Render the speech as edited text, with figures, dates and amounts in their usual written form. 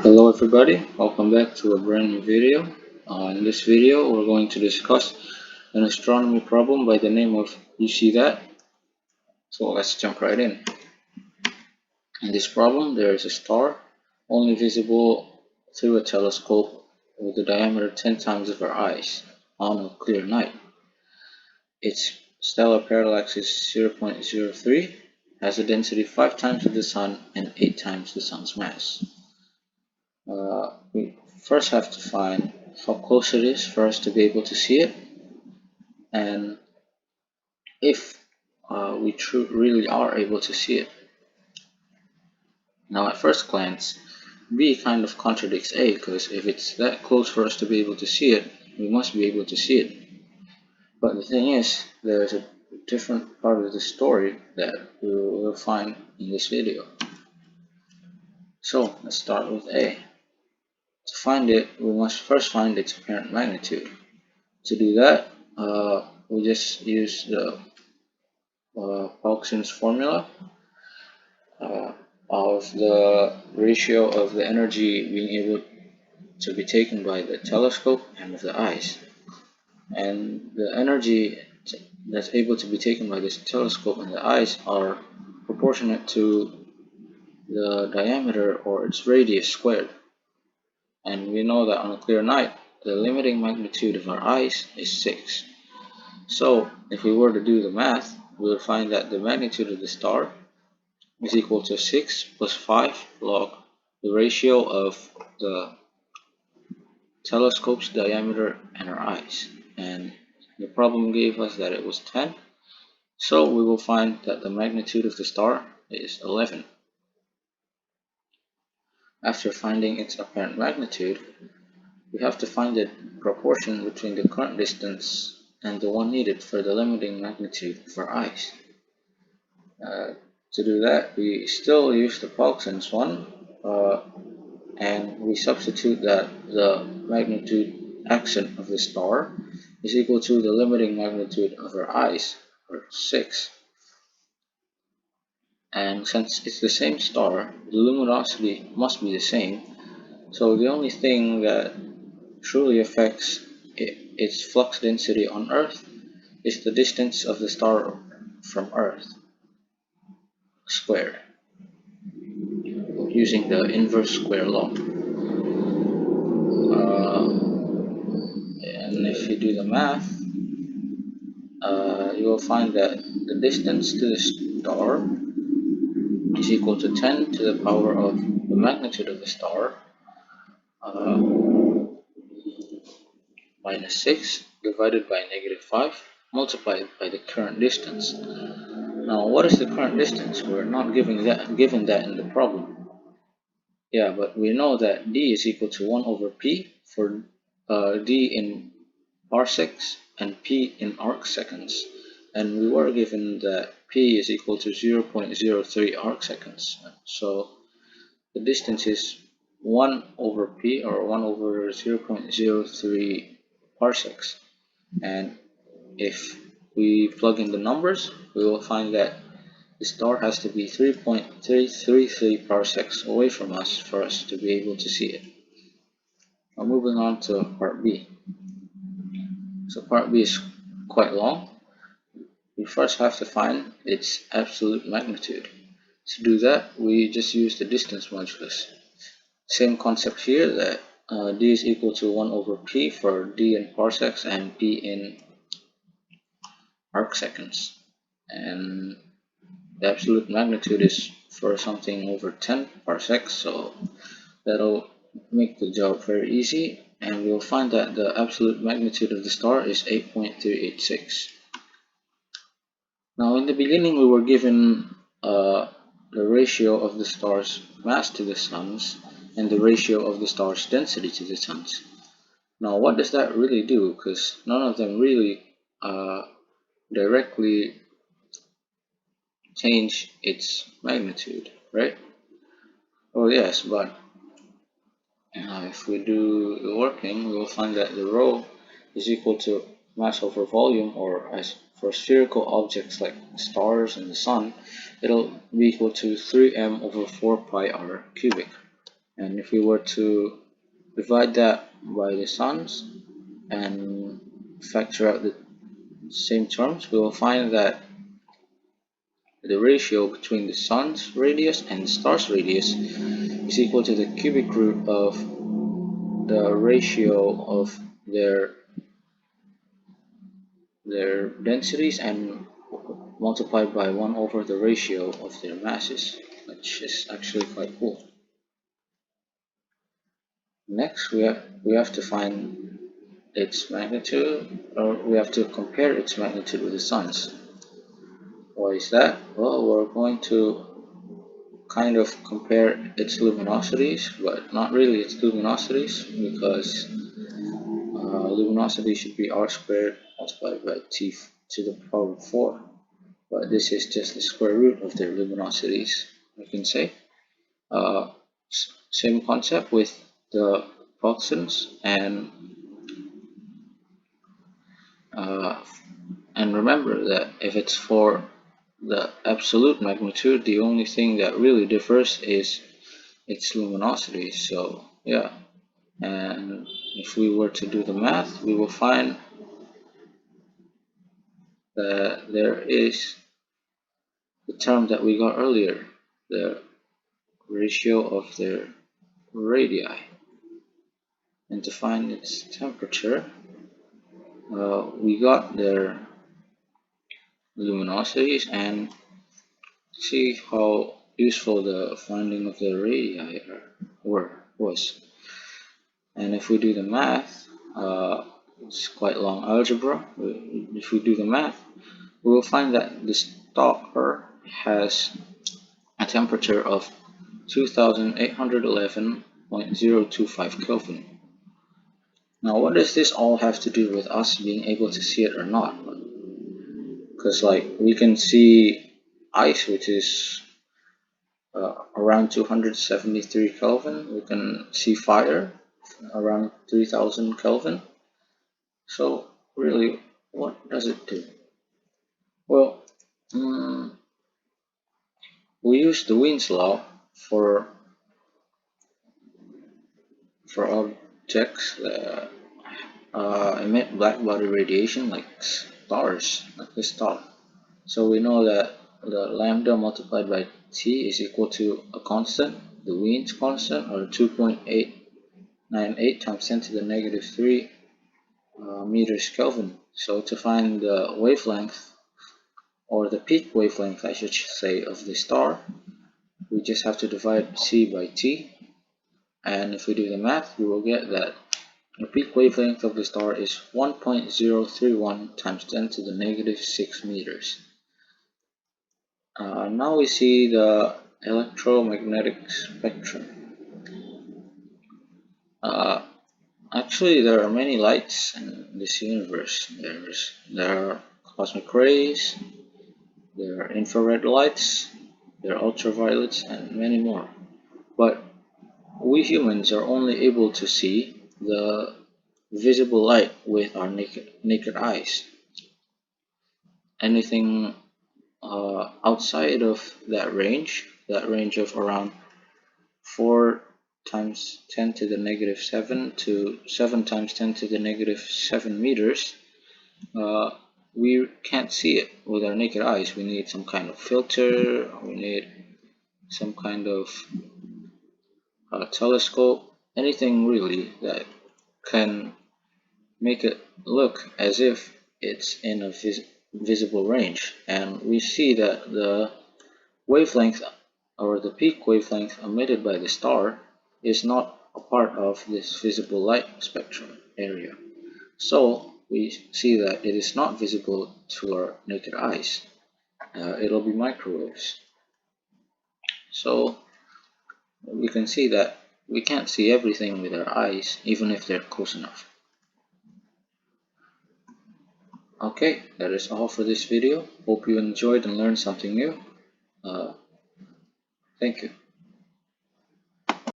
Hello everybody, welcome back to a brand new video. In this video we're going to discuss an astronomy problem by the name of You See That? So let's jump right in. In this problem there is a star only visible through a telescope with a diameter 10 times of our eyes on a clear night. Its stellar parallax is 0.03, has a density 5 times of the Sun and 8 times the Sun's mass. We first have to find how close it is for us to be able to see it, and if we really are able to see it. Now at first glance, B kind of contradicts A, because if it's that close for us to be able to see it, we must be able to see it. But the thing is, there's a different part of the story that we will find in this video. So let's start with A. To find it, we must first find its apparent magnitude. To do that, we just use the Paulson's formula of the ratio of the energy being able to be taken by the telescope and of the eyes. And the energy that's able to be taken by this telescope and the eyes are proportionate to the diameter or its radius squared. And we know that on a clear night, the limiting magnitude of our eyes is 6. So if we were to do the math, we will find that the magnitude of the star is equal to 6 plus 5 log the ratio of the telescope's diameter and our eyes. And the problem gave us that it was 10. So we will find that the magnitude of the star is 11. After finding its apparent magnitude, we have to find the proportion between the current distance and the one needed for the limiting magnitude of our eyes. To do that, we still use the Paulson's one, and we substitute that the magnitude accent of the star is equal to the limiting magnitude of our eyes, or 6. And since it's the same star, the luminosity must be the same, so the only thing that truly affects its flux density on Earth is the distance of the star from Earth squared, using the inverse square law. And if you do the math, you will find that the distance to the star is equal to 10 to the power of the magnitude of the star minus 6 divided by negative 5 multiplied by the current distance. Now, what is the current distance? We're not given that in the problem. Yeah, but we know that d is equal to 1 over p for d in parsecs and p in arc seconds. And we were given that p is equal to 0.03 arc seconds. So the distance is 1 over p, or 1 over 0.03 parsecs. And if we plug in the numbers, we will find that the star has to be 3.333 parsecs away from us for us to be able to see it. Now moving on to part B. So part B is quite long. We first have to find its absolute magnitude. To do that, we just use the distance modulus. Same concept here, that d is equal to 1 over p for d in parsecs and p in arc seconds. And the absolute magnitude is for something over 10 parsecs, so that'll make the job very easy, and we'll find that the absolute magnitude of the star is 8.386. Now in the beginning we were given the ratio of the star's mass to the sun's and the ratio of the star's density to the sun's. Now what does that really do? Because none of them really directly change its magnitude, right? Oh yes, but if we do the working, we will find that the rho is equal to mass over volume, or as for spherical objects like stars and the sun, it'll be equal to 3m over 4 pi r cubic. And if we were to divide that by the sun's and factor out the same terms, we will find that the ratio between the sun's radius and the star's radius is equal to the cubic root of the ratio of their densities and multiplied by 1 over the ratio of their masses, which is actually quite cool. Next, we have to find its magnitude, or we have to compare its magnitude with the sun's. Why is that? Well, we're going to kind of compare its luminosities, but not really its luminosities, because luminosity should be r squared multiplied by t to the power of 4. But this is just the square root of their luminosities, we can say. Same concept with the photons, and remember that if it's for the absolute magnitude, the only thing that really differs is its luminosity. So yeah, and if we were to do the math, we will find that there is the term that we got earlier, the ratio of their radii. And to find its temperature, we got their luminosities, and see how useful the finding of the radii was. And if we do the math, it's quite long algebra. If we do the math, we will find that the star has a temperature of 2811.025 Kelvin. Now, what does this all have to do with us being able to see it or not? Because we can see ice, which is around 273 Kelvin. We can see fire around 3000 Kelvin. So really, what does it do? Well, we use the Wien's law for objects that emit black body radiation, like stars, like the star. So we know that the lambda multiplied by T is equal to a constant, the Wien's constant, or 2.898 times 10 to the negative 3 meters Kelvin. So to find the wavelength, or the peak wavelength I should say, of the star, we just have to divide C by T, and if we do the math, we will get that the peak wavelength of the star is 1.031 times 10 to the negative 6 meters. Now we see the electromagnetic spectrum. Actually, there are many lights in this universe. There are cosmic rays, there are infrared lights, there are ultraviolets, and many more. But we humans are only able to see the visible light with our naked eyes. Anything outside of that range of around 4 times 10 to the negative 7 to 7 times 10 to the negative 7 meters, we can't see it with our naked eyes. We need some kind of filter, we need some kind of telescope, anything really that can make it look as if it's in a visible range. And we see that the wavelength, or the peak wavelength emitted by the star, is not a part of this visible light spectrum area. So we see that it is not visible to our naked eyes. It'll be microwaves. So we can see that we can't see everything with our eyes, even if they're close enough. Okay, that is all for this video. Hope you enjoyed and learned something new. Thank you.